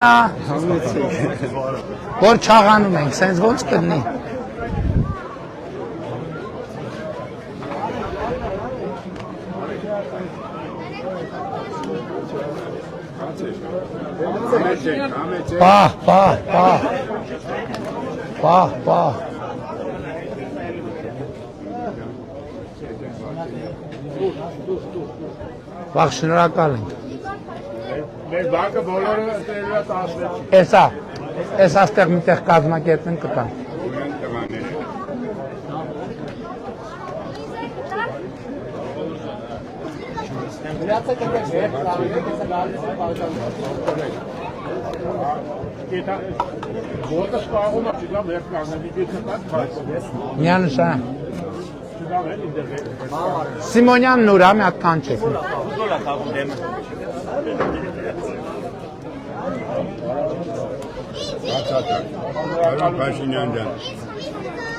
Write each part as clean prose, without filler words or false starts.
Որ չաղանում ենք, սենց ոնց կդնի։ Պահ։ Վաղ շնորհակալ ենք։ Մեր բակը բոլորը ստելա 16։ Էսա ստեղ միտեղ կազմակերպեն կտան։ Միանշան։ Սիմոնյան նուր, մի հատ կանչեք։ Փաշինյան ջան։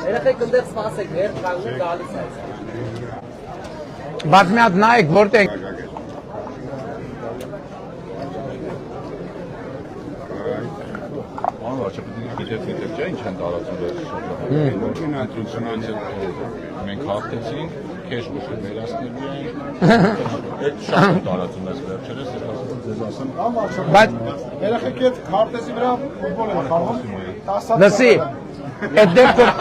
Երեխեք ընդեղ սպասեք, հերթ կանգնեք գալիս է։ Բայց մի հատ նայեք, որտեղ Ինչ են տարածում մենք հաղթեցինք, քեշ կուշը վերացնելու են, այդ շատ տարածում ես վերջերս, ձեզ ասեմ։ Բայց Երեխեք այդ քարտեզի վրա ֆուտբոլ են խաղում։ լսի, այդ դեպքում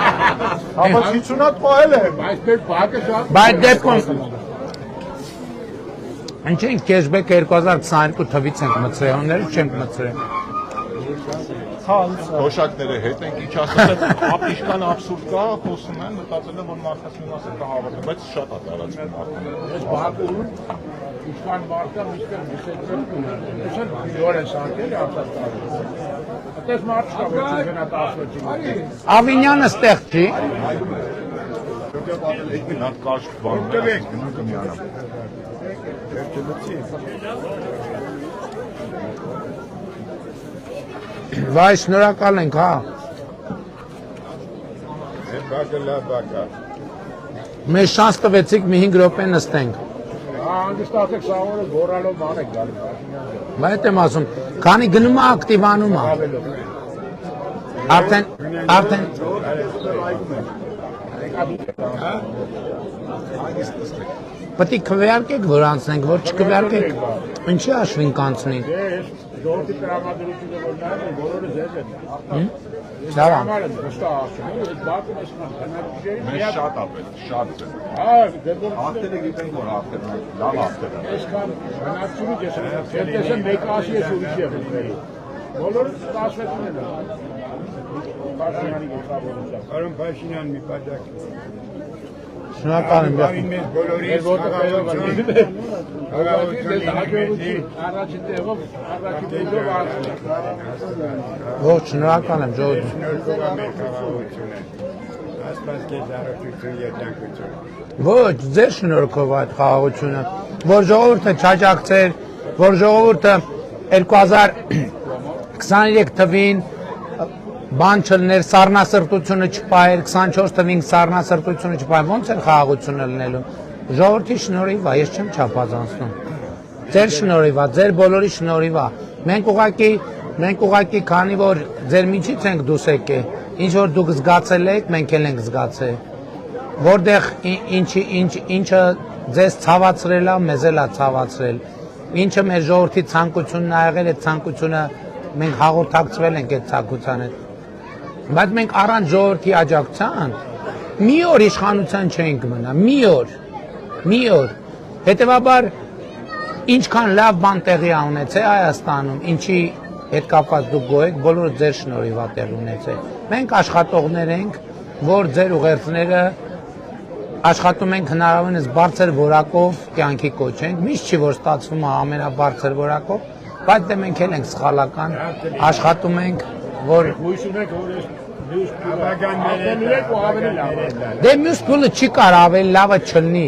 Բայց 50-ատ պահել է։ Բայց մեր բակը շատ Բայց դեպքում Ինչ ենք կեշբեք 2022 թվից ենք մցրել, հոները չենք մցրել։ Հոշակները հետ ենք, ինչ ասած իշքան աբսուրդ կա, խոսում են, մտածել են, որ մարդաս մի մասը կհավատում, բայց շատ է տարածվում մարդան։ Այս բակում իշքան մարդը միշտ միշտ դոր են սարքել ապսած տարել։ Այդպես մարդ չկա, որ չգնա 16-ին։ Ավինյանը ստեղ չի։ Նատ կարճ բանում է, գնուկը միանամ։ Վայ, շնորհակալ ենք, հա։ Այդ բակը լավ բակ է։ Մեզ շանս տվեցիք մի 5 րոպե նստենք։ Հանգստացեք սա օրը գորալով մանեք գալի Փաշինյան ջան։ Բայց եմ ասում, քանի գնում է ակտիվանում է։ Արդեն Պետք է քվեարկեք, որ անցնենք, որ չքվեարկեք, ինչի հաշվին կանցնի։ Ժողովրդի տրամադրությունը որ նայում են, բոլորը ձեզ են։ Լավ է։ Համար են վստահ ասում, այդ բակում ես քննարկիչների Մեզ շատ ապել, շատ է։ Հա, դեպքում Ախտերը գիտենք, որ ախտերը, լավ ախտեր են։ այսքան քննարկիչի ես հետեսեմ մեկը ասի ես ուրիշ է ֆիլմերի։ Բոլորը 16-ին են։ Փաշինյանի գլխավորությամբ։ Արոն Փաշինյան մի պատակ։ Շնորհակալ եմ։ Մեզ բոլորի առաջին տեղով Ոչ, շնորհակալ եմ, ժողովուրդ։ Ասպաս քեզ առողջություն երջանկություն։ Ոչ, ձեր շնորհքով այդ խաղաղությունը, որ ժողովուրդը չաջակցեր, որ ժողովուրդը 2023 թվին բան չլներ, սառնասրտությունը չպահեր, 24 թվին սառնասրտությունը չպահեր, ոնց էր խաղաղությունը լինելու։ Ժողովրդի շնորհիվ է, ես չեմ չափազանցնում։ Ձեր շնորհիվ է, ձեր բոլորի շնորհիվ է։ Մենք ուղղակի քանի որ ձեր միջից ենք դուս եկել, ինչ որ դուք զգացել եք, մենք էլ ենք զգացել։ Որտեղ ինչը ձեզ ցավացրել է, մեզ էլ է ցավացրել։ Ինչը մեր ժողովրդի ցանկությունն ա եղել, այդ ցանկությունը մենք հաղորդակցվել ենք այդ ցանկության հետ։ Բայց մենք առանց ժողովրդի աջակցության մի օր իշխանության չենք մնա, մի օր։ Հետևաբար ինչքան լավ բան տեղի ունեցել Հայաստանում, ինչի հետ կապված դուք գոհ եք, բոլորը ձեր շնորհիվ է տեղի ունեցել։ Մենք աշխատողներ ենք, որ ձեր ուղերձները աշխատում ենք հնարավորինս բարձր որակով կյանքի կոչենք, միշտ չի որ ստացվում է ամենաբարձր որակով, բայց դե մենք էլ ենք սխալական, աշխատում ենք, որ Հույս ունեք, որ ես մյուս փուլը դե մյուս փուլը չի կարող ավելի լավը չլինի,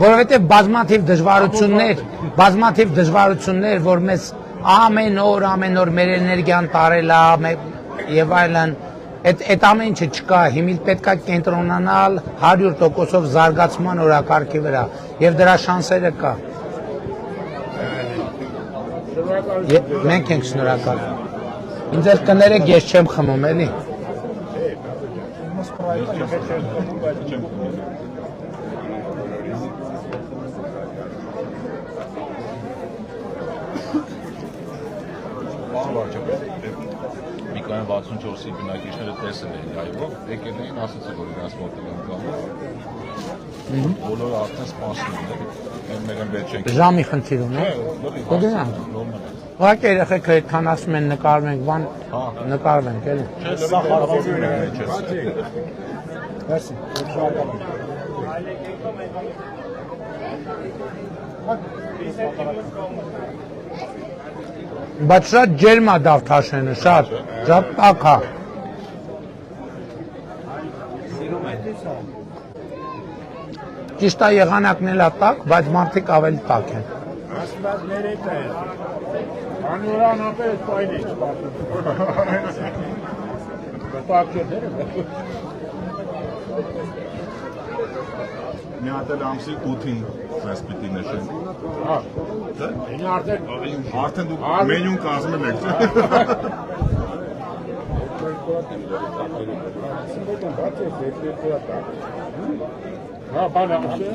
որովհետև բազմաթիվ դժվարություններ, որ մեզ ամեն օր մեր էներգիան տարել է եւ այլն, այդ ամեն ինչը չկա, հիմա պետք է կենտրոնանալ 100%-ով զարգացման օրակարգի վրա եւ դրա շանսերը կա։ Մենք ենք շնորհակալ։ Ինձ էլ կներեք, ես չեմ խմում, էլի։ Միքայել 64-ի բնակիչները տեսել էին լայվով, եկել էին, ասացի, որ իրաց մոտ են գալու։ Բոլորը արդեն սպասում են, մեր են վեճ չենք։ Ժամի խնդիր ունի։ Կգնանք։ Ուղղակի երեխեքը այդքան ասում են նկարում ենք, բան նկարվենք, էլի։ Չէ, սա խարավազույն է մեջ ես։ Մերսի։ Բայց շատ ջերմ է Դավթաշենը, շատ տաք է։ Ճիշտ է եղանակն էլ է տաք, բայց մարդիկ ավելի տաք են։ Ասված ներետ է։ Անորան ապեր է պայն է չպատում։ Պակ չէ դերը։ Մի հատ էլ ամսի 8-ին ես պիտի նշենք։ Հա։ Ինը Արդեն դուք մենյուն կազմել եք, չէ՞։ Հա, բան ամսը։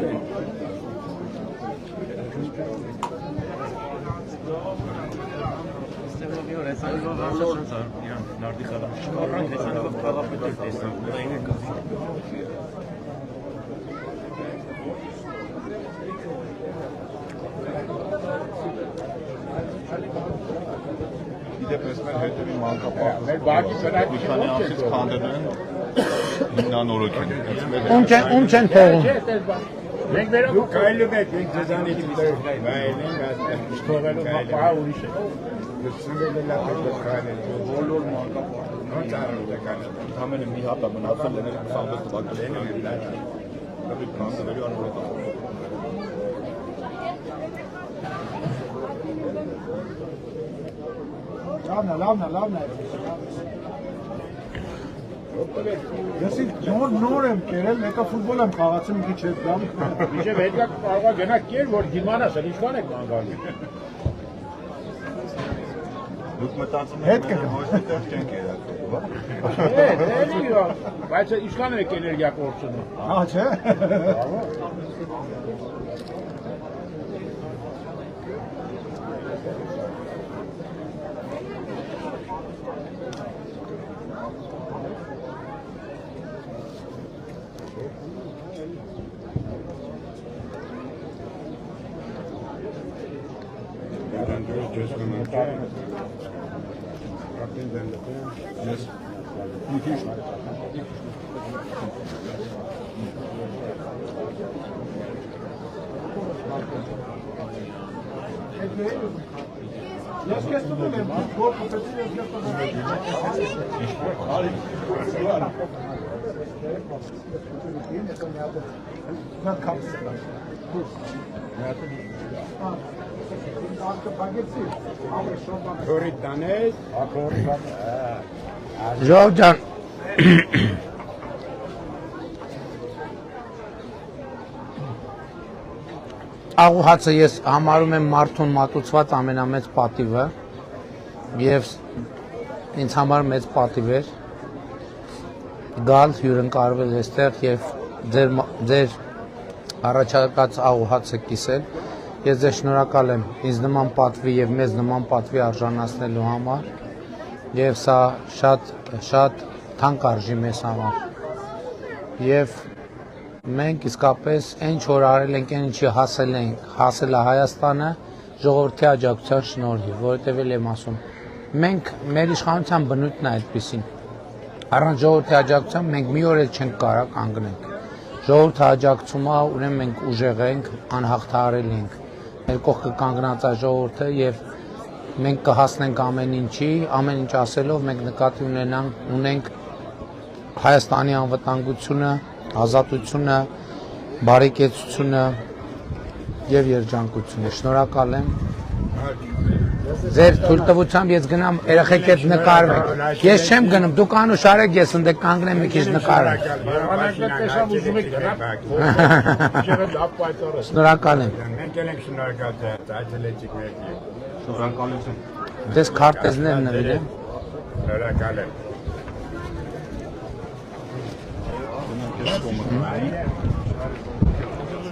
Իդեպ ես մեր հետևի մանկապարտեզ։ Մեր բակի բնակիչները մի քանի ամսից քանդել են հիմնանորոգ են։ Ում չեն թողում։ Մենք վերով կայլում եք, մենք ձեզանից վայելենք, թողելով մապահա ուրիշ է։ Սնվել է լավ կայլել, բոլոր մանկապարտեզ։ Ոնց արել եք կանել։ Համենը մի հատ է մնացել են 26 թվականին են լավ։ Դա քանդելու անորոգ է։ Լավն է։ Ես նոր եմ կերել, մեկը ֆուտբոլ եմ խաղացել մի քիչ հետ գամ։ Մինչև հետո կարող է գնա կեր, որ դիմանաս էլ ինչքան եք մանգալու։ Դուք մտածում եք ոչ այդտեղ չենք երել։ Էլի, բայց ինչքան եք էներգիա կորցնում։ Հա, չէ։ Ես Ես կեսնում եմ, որ պտեցի ես կեսնում Հորիտ տանես, ակորդ Ժողով ջան, աղուհացը ես համարում եմ մարդուն մատուցված ամենամեծ պատիվը և ինձ համար մեծ պատիվ էր գալ հյուրընկալվել այստեղ և ձեր առաջարկած աղուհացը կիսել։ Ես ձեզ շնորհակալ եմ ինձ նման պատվի և մեզ նման պատվի արժանացնելու համար և սա շատ թանկ արժի մեզ համար և մենք իսկապես այն որ արել ենք, այն ինչի հասել է Հայաստանը ժողովրդի աջակցության շնորհիվ, որովհետև էլ եմ ասում, մենք մեր իշխանության բնույթն է այդպիսին, առանց ժողովրդի աջակցության մենք մի օր էլ չենք կարող կանգնենք, ժողովուրդը աջակցում է, ուրեմն մենք ուժեղ ենք, անհաղթահարել ենք, մեր կողքը կանգնած է ժողովուրդը և մենք կհասնենք ամեն ինչի, ամեն ինչ ասելով մենք նկատի ունենք Հայաստանի անվտանգությունը, ազատությունը, բարեկեցությունը և երջանկությունը։ Շնորհակալ եմ։ Ձեր թույլտվությամբ ես գնամ երեխեք հետ նկարվենք։ Ես չեմ գնում, դուք անուշ արեք, ես ընդ կանգնեմ մի քիչ նկարվենք։ Շնորհակալ եմ։ Մենք էլ ենք շնորհակալ, այցելեցիք մեր։ շնորհակալություն։ Դες քարտեզներն նվիրեմ։ Շնորհակալ եմ։ Գնանք այս կողմը։